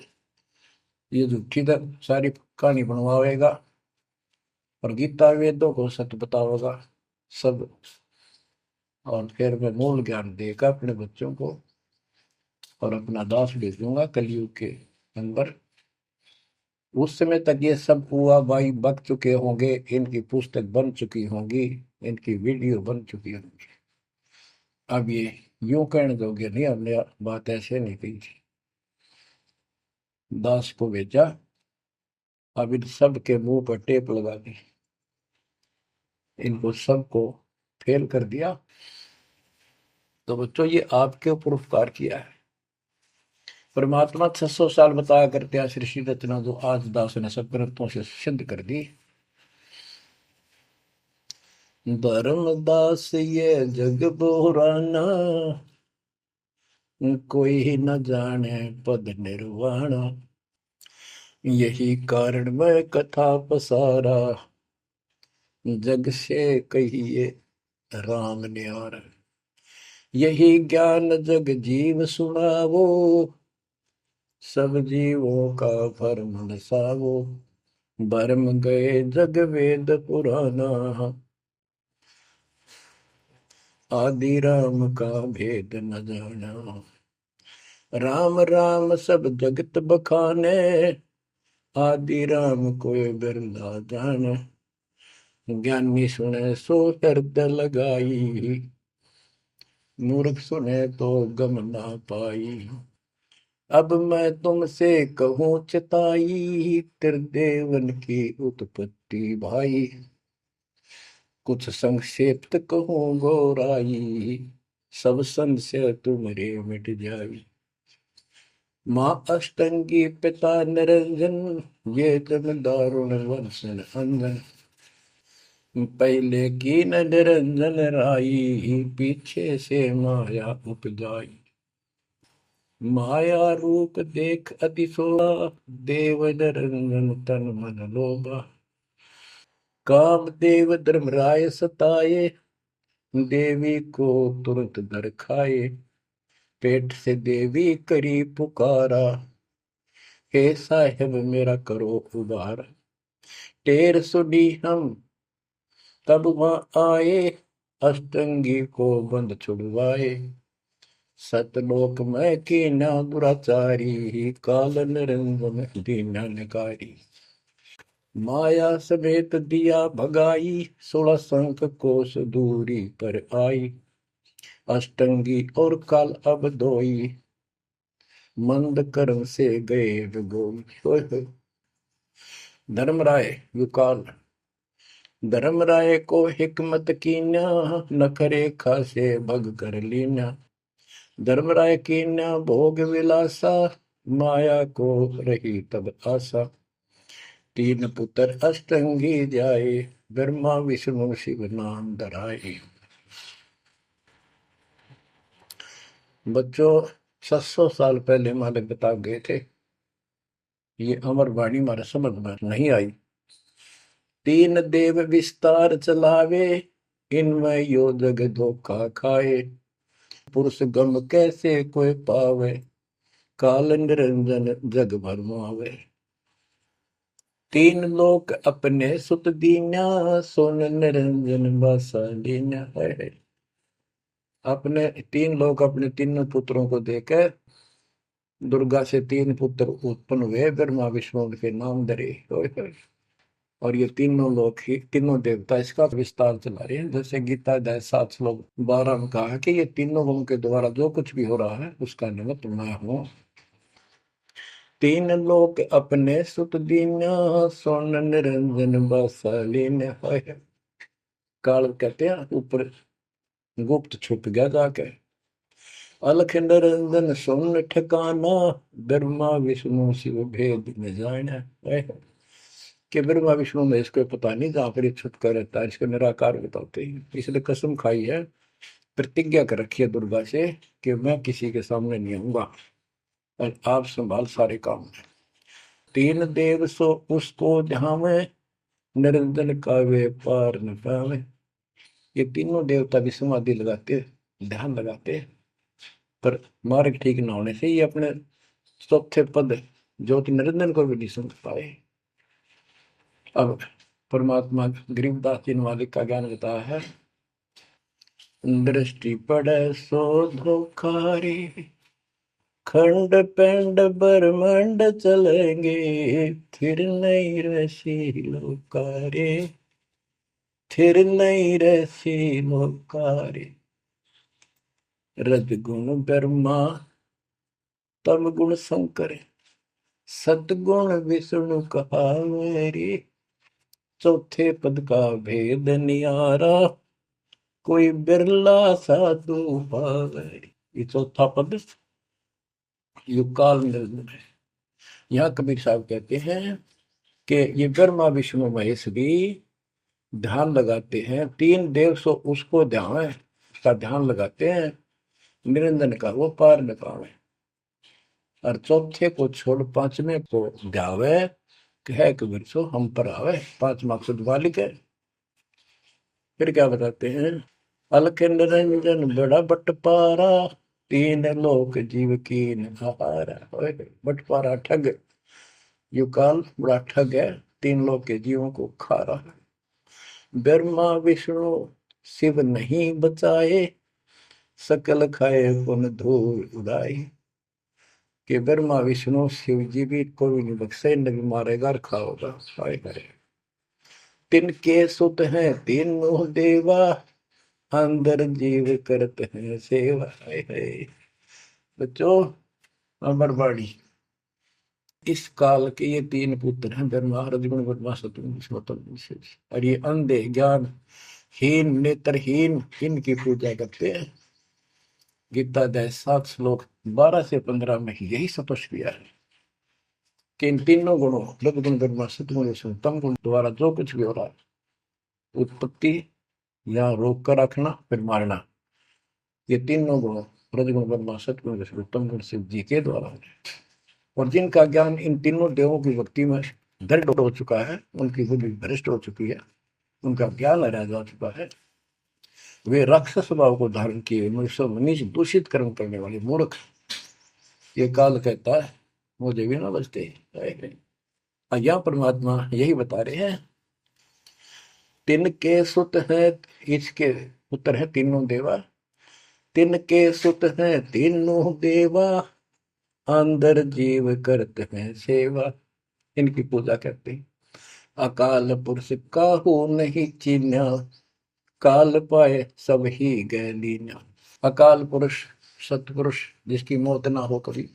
ये झूठी सारी कहानी बनवाएगा और गीता वेदों को सत्य बतावेगा सब, और फिर मैं मूल ज्ञान देगा अपने बच्चों को, और अपना दास भेजूंगा कलयुग के अंदर। उस समय तक ये सब हुआ भाई बक चुके होंगे, इनकी पुस्तक बन चुकी होंगी, इनकी वीडियो बन चुकी होंगी। अब ये यूं कहने दोगे नहीं, हमने बात ऐसे नहीं कही थी। दास को भेजा, अब इन सब के मुंह पर टेप लगा दी, इनको सबको फेल कर दिया। तो बच्चों ये आपके ऊपर उपकार किया है। परमात्मा 600 साल बताया करते हैं सृष्टि रचना, जो आज दास ने सब ग्रंथों से सिद्ध कर दी। धर्मदास ये जग बोराना, कोई न जाने पद निर्वाणा। यही कारण मैं कथा पसारा, जग से कहिए राम न्यारा। यही ज्ञान जग जीव सुनावो, सब जीवों का भरम नसावो। भरम गए जग वेद पुराना, आदि राम का भेद न जाना। राम राम सब जगत बखाने, आदि राम कोई बिरला जाने। ज्ञानी सुने सो हृदय लगाई, मूर्ख सुने तो गम ना पाई। अब मैं तुमसे कहूँ चिताई, त्रिदेवन की उत्पत्ति भाई। कुछ संक्षेप्त कहूँ गौराई, सब संशय तुमरे मिट जाई। माँ अष्टंगी पिता निरंजन, ये जन दारुण वर्षन अंजन। पहले की न निरंजन राई, पीछे से माया उपजाई। माया रूप देख अति शोभा, देव निरंजन तन मन लोभा। काम देव धर्मराय सताए, देवी को तुरंत दर खाए। पेट से देवी करी पुकारा, हे साहेब मेरा करो उबार। टेर सुनी हम तब वहां आए, अष्टंगी को बंद छुड़वाए। सतलोक में कीना दुराचारी, काल निरंजन दीनानकारी। माया समेत दिया भगाई, 16 संख कोस दूरी पर आई। अष्टंगी और काल अब दोई, मंद कर्म से गए विगोई। धर्मराय युकाल धर्मराय को हिकमत कीन्या, नखरे खासे भग कर लीन्या। धर्मराय कीन्या भोग विलासा, माया को रही तब आशा। तीन पुत्र अष्टंगी जाए, ब्रह्मा विष्णु शिव नाम धराए। बच्चों 700 साल पहले हमारे बता गए थे, ये अमर वाणी हमारे समझ में नहीं आई। तीन देव विस्तार चलावे, इनमें यो जग धोखा खाए। पुरुष गम कैसे कोई पावे, काल निरंजन जग भरमावे। तीन लोक अपने सुत दीन्या, सोन निरंजन बासा लीन्या है। अपने तीन लोग अपने तीनों पुत्रों को देकर दुर्गा से तीन पुत्र उत्पन्न हुए, ब्रह्मा विष्णु के नाम धरे। और ये तीनों लोग ही तीनों देवता इसका विस्तार चला रहे हैं। जैसे गीता अध्याय 7 श्लोक 12 में कहा कि ये तीनों लोगों के द्वारा जो कुछ भी हो रहा है उसका निमित्त मैं हूं। तीन लोक अपने सुत दीन्या, सोन निरंजन बासालीन। काल कहते हैं ऊपर गुप्त छुप गया जाके। अलख निरंजन सोन ठिकाना, ब्रह्मा विष्णु शिव भेद न जाना। कि ब्रह्मा विष्णु में इसको पता नहीं, जहां पर छुप कर रहता है इसको निराकार बताते हैं। इसलिए कसम खाई है, प्रतिज्ञा कर रखी है दुर्गा से कि मैं किसी के सामने नहीं आऊंगा और आप संभाल सारे काम। तीन देव सो उसको ध्यावे, निरंजन का वे पार न पावे। ये तीनों देवता भी समाधि लगाते, ध्यान लगाते, पर मार्ग ठीक न होने से ये अपने चौथे पद ज्योति निरंजन को भी नहीं समझ पाए। अब परमात्मा गरीबदास जी मालिक का ज्ञान बताया है। दृष्टि पड़े सो धोखारी, खंड पेंड ब्रह्मांड चलेंगे, फिर नहीं रसी लोकारे, फिर नहीं रसी लोकारे। रजगुण ब्रह्मा तम गुण शंकर, सतगुण विष्णु कहावेरी। चौथे पद का भेद नियारा, कोई बिरला साधु पावेरी। ये चौथा पद युगकाल निरंजन है। यहाँ कबीर साहब कहते हैं कि ये ब्रह्मा विष्णु महेश भी ध्यान लगाते हैं। तीन देव सो उसको ध्यान है, उसका ध्यान लगाते हैं, निरंजन का वो पार न पावे। और चौथे को छोड़ पांचवें को ध्यावे, कह कबीर सो हम पर आवे। पांच मकसद वालिक है। फिर क्या बताते हैं, अलख निरंजन बड़ा बटपारा, तीन लोक जीव की नहारा। बटपारा ठग, युकाल बड़ा ठग है, तीन लोक के जीवों को खा रहा है। ब्रह्मा विष्णु शिव नहीं बचाए, सकल खाए पुन धूल उड़ाए। कि ब्रह्मा विष्णु शिव जी भी कोई नहीं बख्शे, न भी मारेगा और खाओगा। तिनके सुत हैं तीनों देवा, अंदर जीव करते हैं सेवा। बच्चों अमरवाणी, इस काल के ये तीन पुत्र हैं, ब्रह्मा रजगुण ब्रह्मा सतगुण विष्णु। और ये अंधे ज्ञान हीन नेत्रहीन इनकी पूजा करते हैं। गीता अध्याय 7 श्लोक 12 से 15 में यही स्पष्ट किया है कि इन तीनों गुणों रजगुण ब्रह्मा सतगुण विष्णु तम गुण द्वारा जो कुछ भी हो रहा है, उत्पत्ति या रोक कर रखना फिर मारना, ये तीनों गुण रजगुण ब्रह्मा सतगुण विष्णु तम गुण शिव जी के द्वारा है। और जिनका ज्ञान इन तीनों देवों की भक्ति में दृढ़ हो चुका है, उनकी बुद्धि भ्रष्ट हो चुकी है, उनका ज्ञान हरा जा चुका है, वे राक्षस स्वभाव को धारण किए मनुष्य दूषित कर्म करने वाले मूर्ख, ये काल कहता है मुझे भी ना बचते। यहाँ परमात्मा यही बता रहे हैं, तिनके सुत हैं, इसके पुत्र है तीनों देवा, तिनके सुत हैं तीनों देवा, अंदर जीव करते हैं सेवा। इनकी पूजा करते हैं। अकाल पुरुष काहू नहीं चीन्या, काल पाए सब ही गए लीन्या। अकाल पुरुष सतपुरुष जिसकी मौत ना हो कभी,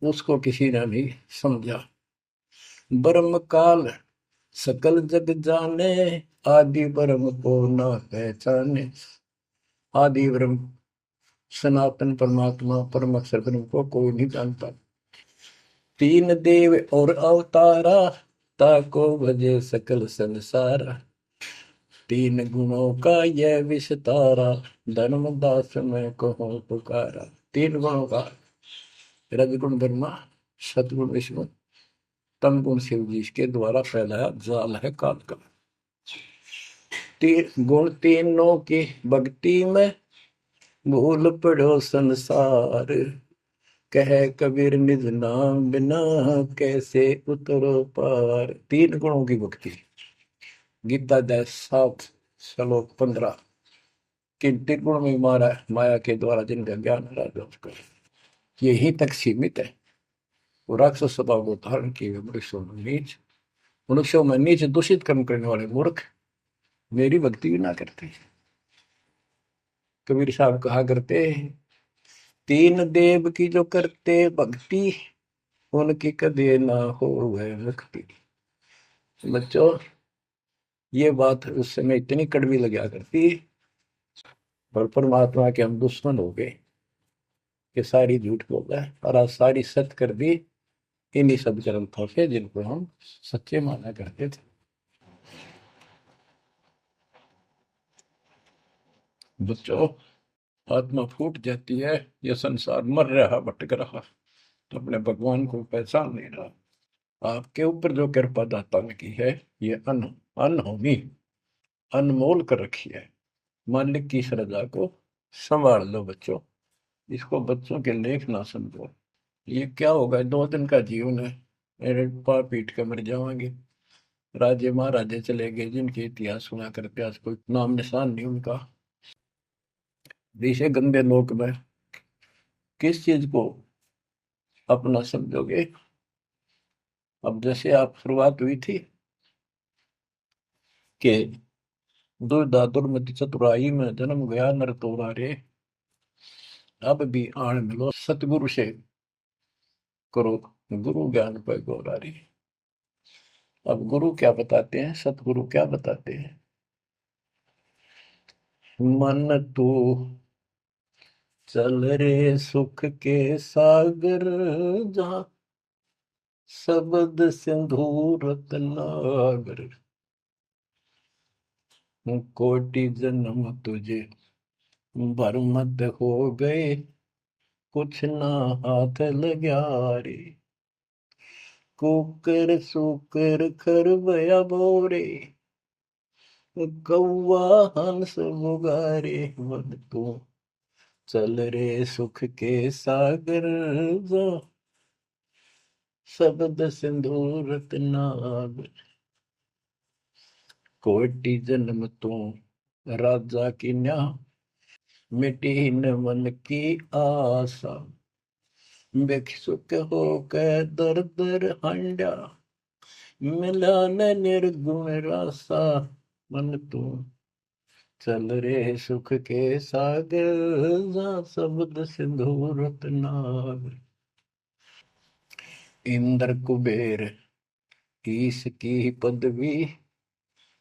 उसको किसी ने नहीं समझा। ब्रह्म काल सकल जग जाने, आदि ब्रह्म को न पहचाने। आदि ब्रह्म सनातन परमात्मा परम अक्षर ब्रह्म को कोई नहीं जानता। तीन देव और अवतारा, ताको भजे सकल संसारा। तीन गुणों का यह विस्तारा, धर्मदास में कहूँ पुकारा। तीन गुणों का, रजगुण ब्रह्मा, सतगुण विष्णु, तम गुण शिव जी के द्वारा फैलाया जाल है काल का। तीन गुण तीनों की भक्ति में, भूल पड़ो संसार। कह कबीर निज नाम बिना, कैसे उतरो पार। तीन गुणों की भक्ति, गीता अध्याय 7 श्लोक 15। किन तीन गुण में मारा माया के द्वारा जिनका ज्ञान राजा उसका यही तक सीमित है। वो राक्षस स्वभाव को धारण किए मनुष्यों में नीच, मनुष्यों में नीच दूषित कर्म करने वाले मूर्ख मेरी भक्ति भी ना करते। कबीर साहब कहा करते, तीन देव की जो करते भक्ति, उनकी कदे ना हो वह मुक्ति। बच्चों, ये बात उस समय इतनी कड़वी लगा करती, पर परमात्मा के हम दुश्मन हो गए कि सारी झूठ बोल रहा है, और आज सारी सत्य कर दी इन्हीं सब ग्रंथों से जिनको हम सच्चे माना करते थे। बच्चों, आत्मा फूट जाती है, यह संसार मर रहा भटक रहा, तो अपने भगवान को पहचान नहीं रहा। आपके ऊपर जो कृपा दाता ने की है, ये अनहोनी अनमोल कर रखी है। मालिक की श्रद्धा को संभाल लो बच्चों, इसको बच्चों के लेख ना समझो। ये क्या होगा, 2 दिन का जीवन है, मेरे पार पीट कर मर जाओगे। राजे महाराजे चले गए जिनके इतिहास सुना करते, आज कोई नाम निशान नहीं उनका। इसे गंदे लोक में किस चीज को अपना समझोगे। अब जैसे आप शुरुआत हुई थी कि दुर्धा दुर्मति चतुराई में जन्म गया नर तोरा रे, अब भी आण मिलो सतगुरु से करो गुरु ज्ञान पर गौरा रे। अब गुरु क्या बताते हैं, सतगुरु क्या बताते हैं। मन तू चल रे सुख के सागर, जहाँ शब्द सिंधु रत्नागर। कोटि जन्म तुझे भरमत हो गए, कुछ ना हाथ लग्या रे। कुकर सुकर खरबया बोरे, कौवा हंस मुगारे। मन तू चल रे सुख के सागर, जो शब्द सिंधु रत्नागर। कोटि जन्म तू राजा की न्या, मिटी न मन की आशा। भिक्षुक होकर दर दर हंडा, मिला न निर्गुण रासा। मन तू चल रे सुख के सागर, जहाँ शब्द सिंधु रत्नागर। इंद्र कुबेर ईश की पदवी,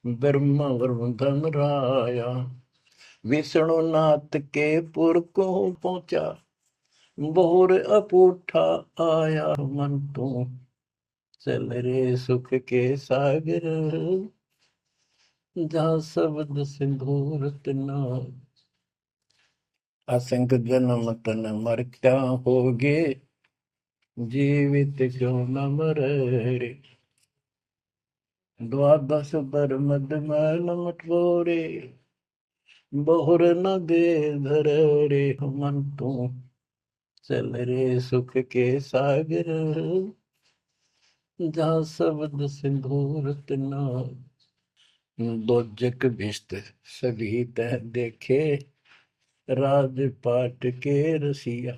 ब्रह्मा वरुण धन राया। विष्णु नाथ के पुर को पहुंचा, बोर अपूठा आया। मन तू चल रे सुख के सागर, जहाँ शब्द सिंधु रत्नागर। असंख्य जन्म तन मरता होगे, जीवित क्यों न मरे रे। द्वादश बर मद मैल मटोरे, बहुर न दे धर रे। मन तू चल रे सुख के सागर, जहाँ शब्द सिंधु रत्नागर। दोजक भिष्ट सभी तह देखे, राजपाट के रसिया।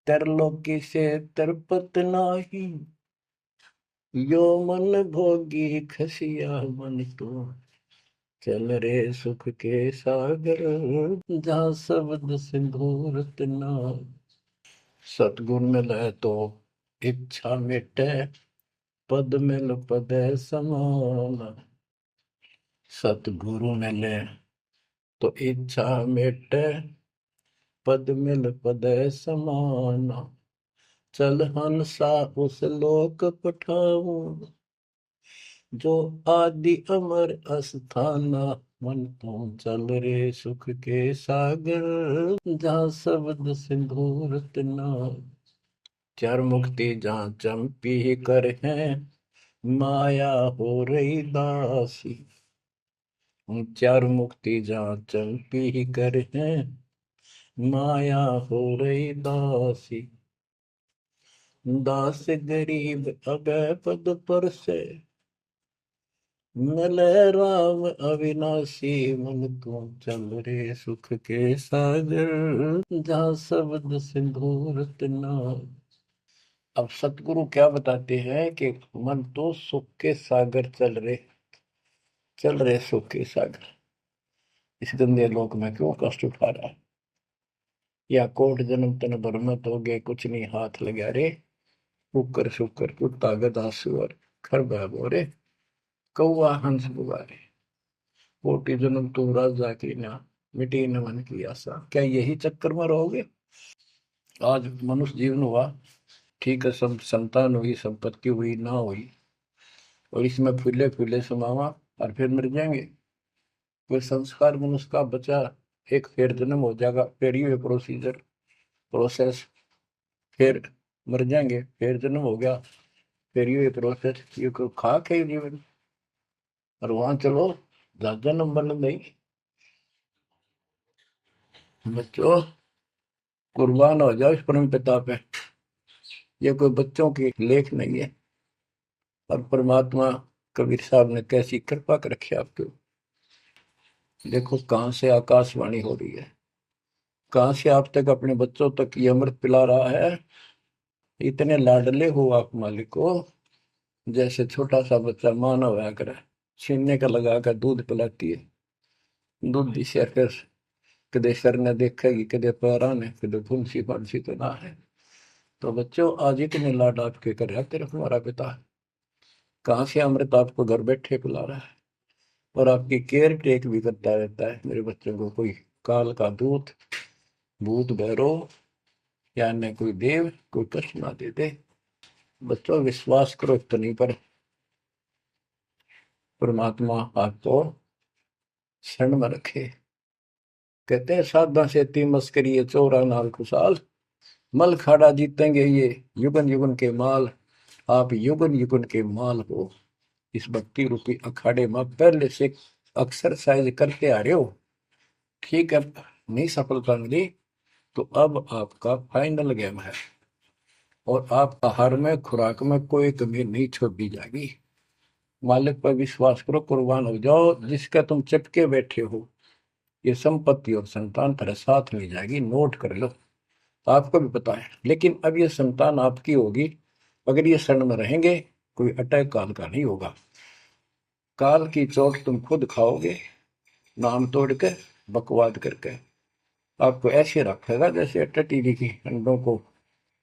तरलोकी से तरपत नाही, यो मन भोगी खसिया। मन तो चल रे सुख के सागर, जहाँ शब्द सिंधु रत्नागर। सतगुण मिले तो इच्छा मिटे, पद मिल पद समान। सतगुरु मिले तो इच्छा मिटे, पद मिल पद समान। चल हंसा उस लोक पठाऊं, जो आदि अमर अस्थाना। मन तो चल रे सुख के सागर, जहाँ शब्द सिंदूर तना। चार मुक्ति जहाँ चंपी कर है, माया हो रही दासी। चार मुक्ति जहाँ चंपी कर है, माया हो रही दासी। दास गरीब अगय पद पर से, मिले राम अविनाशी। मन तू चल रे सुख के सागर, जहाँ शब्द सिंदूर तना। अब सतगुरु क्या बताते हैं कि मन तो सुख के सागर चल रहे सुख के सागर। इस गंदे लोक में क्यों कष्ट उठा रहा है? या कोट जन्म तन भर में तो गए, कुछ नहीं हाथ लगा रे। कुकर शुकर कुत्ता गधा सुअर, खरबा बोरे, कौआ हंस बुआरे। कोटि जन्म तू राजा की ना, मिटी न मन की आशा। क्या यही चक्कर में रहोगे? आज मनुष्य जीवन हुआ, ठीक है, सब संतान हुई, संपत्ति हुई ना हुई, और इसमें फूले फूले समावा और फिर मर जाएंगे। कोई संस्कार मनुष्य का बचा, एक फिर जन्म हो जाएगा, फिर ये प्रोसेस, फिर मर जाएंगे, फिर जन्म हो गया, फिर ये प्रोसेस। ये कोई खाक है जीवन? और वहां चलो जन्म बन नहीं। बच्चों, कुर्बान हो जाओ इस परम पिता पे। ये कोई बच्चों की लेख नहीं है। और परमात्मा कबीर साहब ने कैसी कृपा कर रखी आपके। देखो कहां से आकाशवाणी हो रही है, कहां से आप तक अपने बच्चों तक ये अमृत पिला रहा है। इतने लाडले हो आप मालिक को, जैसे छोटा सा बच्चा माना हुआ करे, छीनने का लगा कर दूध पिलाती है। दूध दी से फिर कदे सर ने देखेगी, कदे पैरा ने, कदे फुंसी फांसी तो ना है। तो बच्चों, आज इतने लाड आपके कर रहा तेरा हमारा पिता, कहाँ से अमृत आपको घर बैठे पिला रहा है। और आपकी केयर टेक भी करता रहता है मेरे बच्चों को। कोई काल का दूत, भूत भैरव या अन्य कोई देव कोई कष्ट ना दे दे। बच्चों, विश्वास करो इतनी पर, परमात्मा आपको शरण में रखे। कहते हैं साधा से ती मस्करी है, चौरा नाल खुशाल। मल खाड़ा जीतेंगे ये युगन युगन के माल। आप युगन युगन के माल हो। इस भक्ति रूपी अखाड़े में पहले से एक्सरसाइज करते आ रहे हो, ठीक है। नहीं सफलता मिली तो अब आपका फाइनल गेम है, और आप आहार में खुराक में कोई कमी नहीं छोड़ी जाएगी। मालिक पर विश्वास करो, कुर्बान हो जाओ। जिसका तुम चिपके बैठे हो, ये संपत्ति और संतान तेरे साथ मिल जाएगी, नोट कर लो। आपको भी पता है, लेकिन अब ये संतान आपकी होगी अगर ये शरण में रहेंगे। कोई अटैक काल का नहीं होगा। काल की चोट तुम खुद खाओगे, नाम तोड़ के, बकवाद करके। आपको ऐसे रखेगा जैसे टटीरी की अंडों को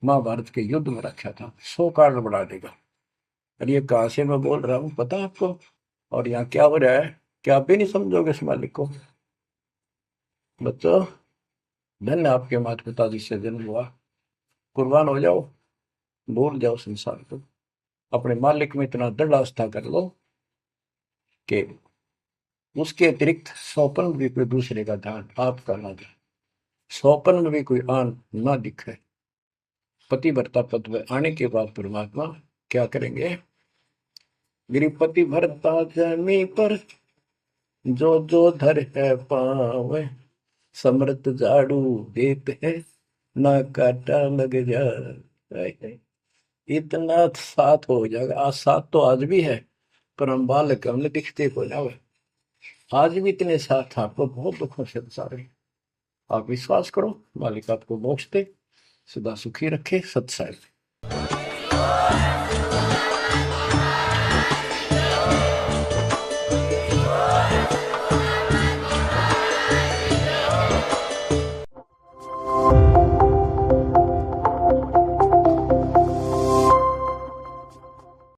महाभारत के युद्ध में रखा था, 100 कारण बढ़ा देगा। और ये कहां से मैं बोल रहा हूँ पता है आपको? और यहाँ क्या हो रहा है? क्या आप भी नहीं समझोगे इस मालिक को? बच्चों, धन्य आपके माता पिता जिससे जन्म हुआ। कुर्बान हो जाओ, भूल जाओ संसार को, अपने मालिक में इतना दृढ़ आस्था कर लो कि उसके अतिरिक्त सौपन में भी कोई दूसरे का ध्यान आपका ना दे, सौपन में भी कोई आन ना दिखे। पति भरता पद में आने के बाद परमात्मा क्या करेंगे? गिरिपति भरता जमी पर, जो जो धर है पावे। समृत झाड़ू देते हैं, ना काटा लग जाए। इतना साथ हो जाएगा। आज साथ तो आज भी है, पर हम बालक हमने दिखते हो जावे। आज भी इतने साथ आपको बहुत दुखों से सारे। आप विश्वास करो, मालिक आपको मोक्ष दे, सदा सुखी रखे, सत्संग।